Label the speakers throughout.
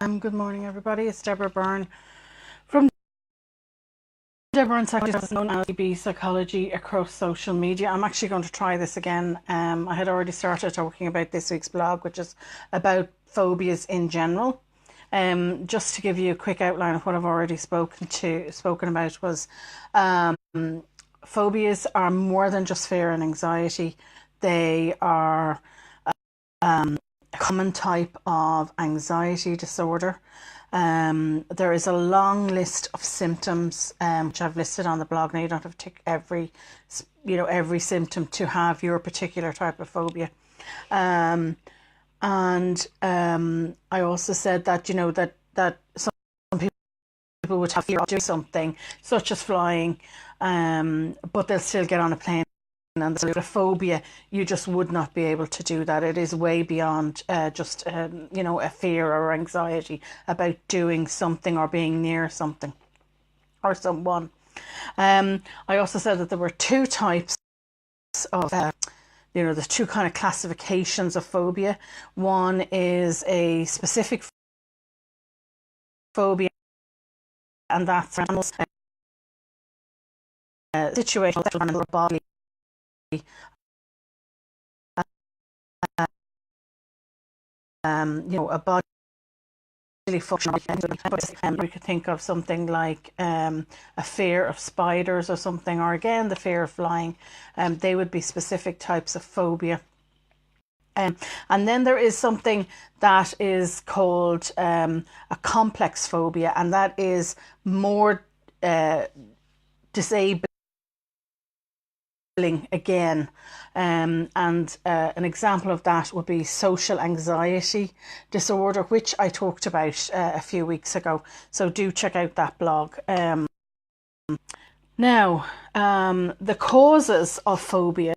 Speaker 1: Good morning, everybody. It's Deborah Byrne from Deborah and Psychology, known as DBpsychology across social media. I'm actually going to try this again. I had already started talking about this week's blog, which is about phobias in general. Just to give you a quick outline of what I've already spoken about was phobias are more than just fear and anxiety. They are a common type of anxiety disorder. There is a long list of symptoms which I've listed on the blog. Now you don't have to tick every symptom to have your particular type of phobia. I also said that that some people would have fear of doing something such as flying, but they'll still get on a plane. And the phobia, you just would not be able to do that. It is way beyond just a fear or anxiety about doing something or being near something or someone. I also said that there were two types of the two kind of classifications of phobia. One is a specific phobia, and that's situational or bodily. A bodily function. We could think of something like a fear of spiders or something, or again the fear of flying. They would be specific types of phobia. And then there is something that is called a complex phobia, and that is more disabling again, and an example of that would be social anxiety disorder, which I talked about a few weeks ago, so do check out that blog. Now, the causes of phobias,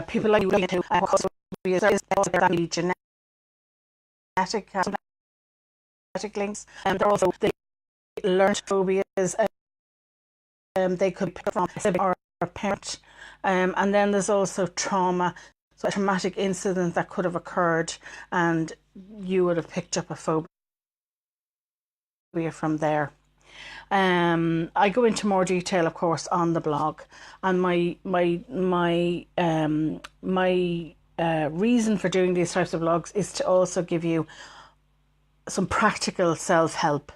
Speaker 1: people like you to cause phobias is genetic links, and also the learned phobias. They could pick from a sibling or a parent, and then there's also trauma, so a traumatic incident that could have occurred, and you would have picked up a phobia from there. I go into more detail, of course, on the blog, and my reason for doing these types of blogs is to also give you some practical self-help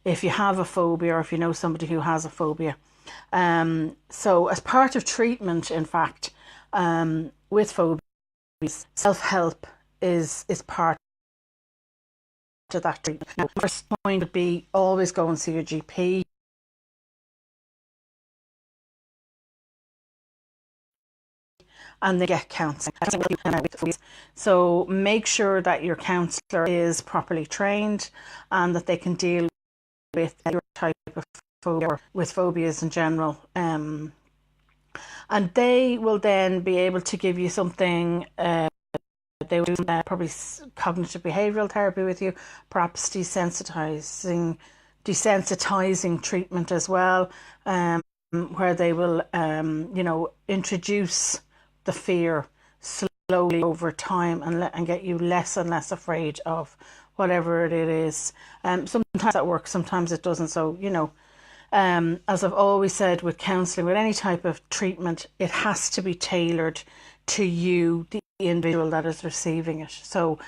Speaker 1: if you have a phobia or if you know somebody who has a phobia. So as part of treatment, in fact, with phobias, self-help is part of that treatment. Now, the first point would be always go and see your GP. And they get counselling. So make sure that your counsellor is properly trained and that they can deal with your type of phobia or with phobias in general. And they will then be able to give you something. They will do probably cognitive behavioural therapy with you, perhaps desensitizing treatment as well, where they will introduce the fear slowly over time and get you less and less afraid of whatever it is. Sometimes that works, sometimes it doesn't. So, as I've always said with counselling, with any type of treatment, it has to be tailored to you, the individual that is receiving it. So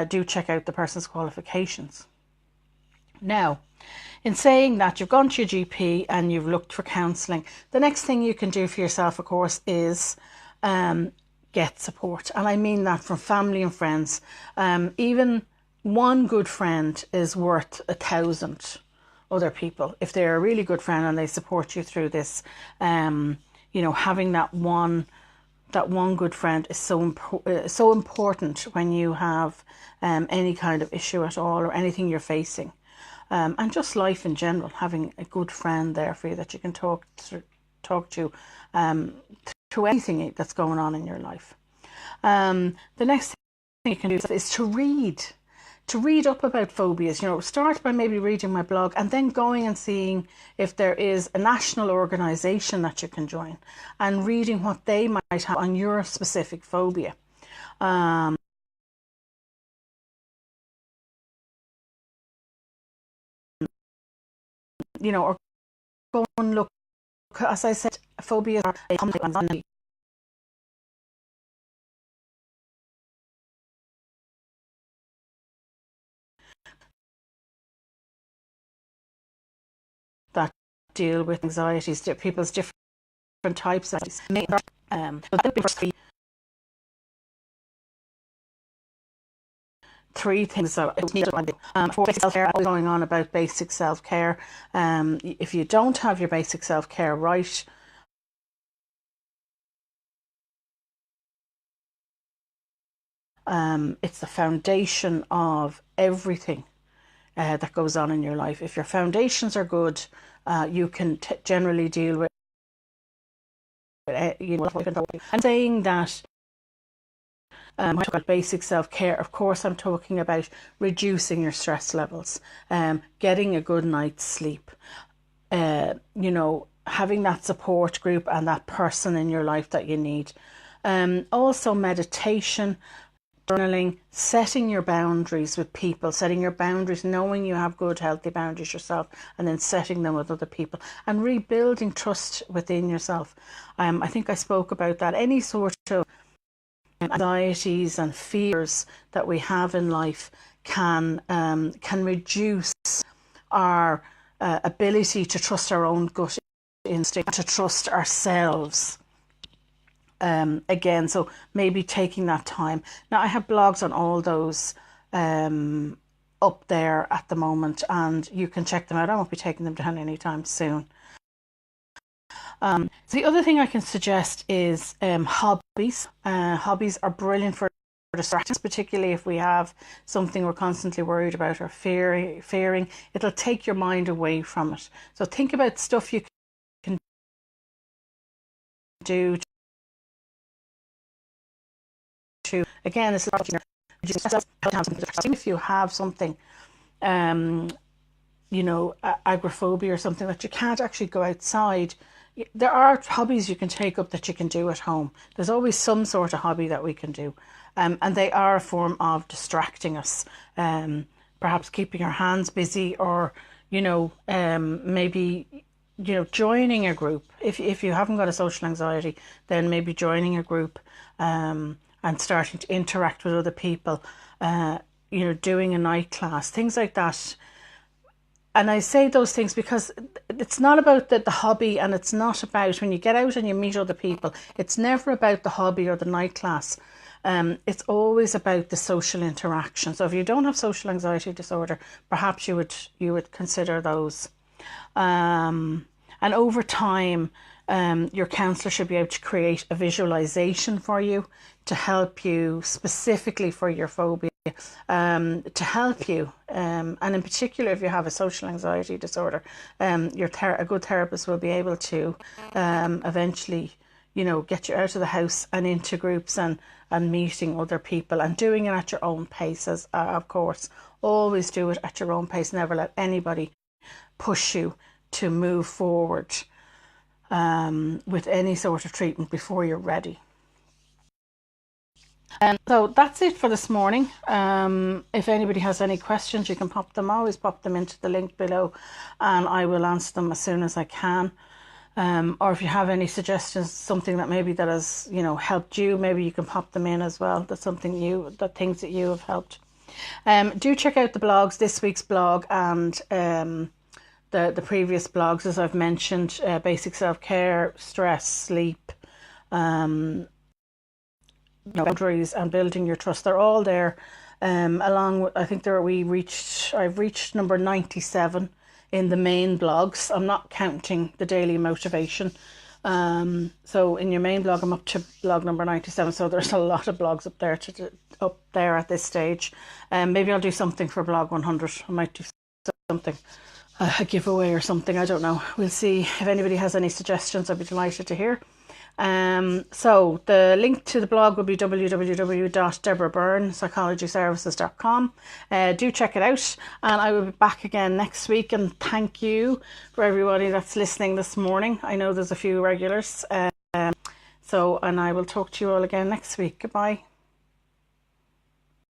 Speaker 1: do check out the person's qualifications. Now, in saying that, you've gone to your GP and you've looked for counselling, the next thing you can do for yourself, of course, is get support. And I mean that from family and friends. Even one good friend is worth 1,000 other people. If they're a really good friend and they support you through this, having that one good friend is so important when you have any kind of issue at all or anything you're facing. And just life in general, having a good friend there for you that you can talk to anything that's going on in your life. The next thing you can do is to read. to read up about phobias. Start by maybe reading my blog and then going and seeing if there is a national organisation that you can join and reading what they might have on your specific phobia. Or go and look, as I said, phobias are a common anxiety. That deal with anxieties, people's different types of three things that for self-care, going on about basic self-care. If you don't have your basic self-care right, it's the foundation of everything that goes on in your life. If your foundations are good, you can generally deal with I'm saying that when I talk about basic self-care, of course I'm talking about reducing your stress levels, getting a good night's sleep, having that support group and that person in your life that you need. Also meditation, journaling, setting your boundaries with people, setting your boundaries, knowing you have good, healthy boundaries yourself, and then setting them with other people, and rebuilding trust within yourself. I think I spoke about that. Any sort of anxieties and fears that we have in life can reduce our ability to trust our own gut instinct, to trust ourselves. Again, so maybe taking that time. Now, I have blogs on all those up there at the moment, and you can check them out. I won't be taking them down anytime soon. So the other thing I can suggest is hobbies. Hobbies are brilliant for distractions, particularly if we have something we're constantly worried about or fearing. It'll take your mind away from it. So think about stuff you can do to, again, it's like if you have something, agoraphobia or something that you can't actually go outside, there are hobbies you can take up that you can do at home. There's always some sort of hobby that we can do, and they are a form of distracting us, perhaps keeping our hands busy, or maybe joining a group. If you haven't got a social anxiety, then maybe joining a group and starting to interact with other people, doing a night class, things like that. And I say those things because it's not about the hobby, and it's not about when you get out and you meet other people. It's never about the hobby or the night class. It's always about the social interaction. So if you don't have social anxiety disorder, perhaps you would consider those. And over time, your counsellor should be able to create a visualization for you to help you specifically for your phobia, to help you. And in particular, if you have a social anxiety disorder, a good therapist will be able to eventually, get you out of the house and into groups and meeting other people and doing it at your own pace. Of course, always do it at your own pace. Never let anybody push you to move forward with any sort of treatment before you're ready. So that's it for this morning. If anybody has any questions, you can always pop them into the link below, and I will answer them as soon as I can. Or if you have any suggestions, something that maybe that has helped you, maybe you can pop them in as well. That's things that you have helped. Do check out the blogs, this week's blog and the previous blogs, as I've mentioned, basic self-care, stress, sleep, boundaries, and building your trust. They're all there. Along with, I think I've reached number 97 in the main blogs. I'm not counting the daily motivation. So in your main blog, I'm up to blog number 97. So there's a lot of blogs up there at this stage. Maybe I'll do something for blog 100. I might do something, a giveaway or something. I don't know. We'll see. If anybody has any suggestions, I'd be delighted to hear. So the link to the blog will be www.deborahbyrnepsychologyservices.com. Do check it out, and I will be back again next week. And thank you for everybody that's listening this morning. I know there's a few regulars. And I will talk to you all again next week. Goodbye.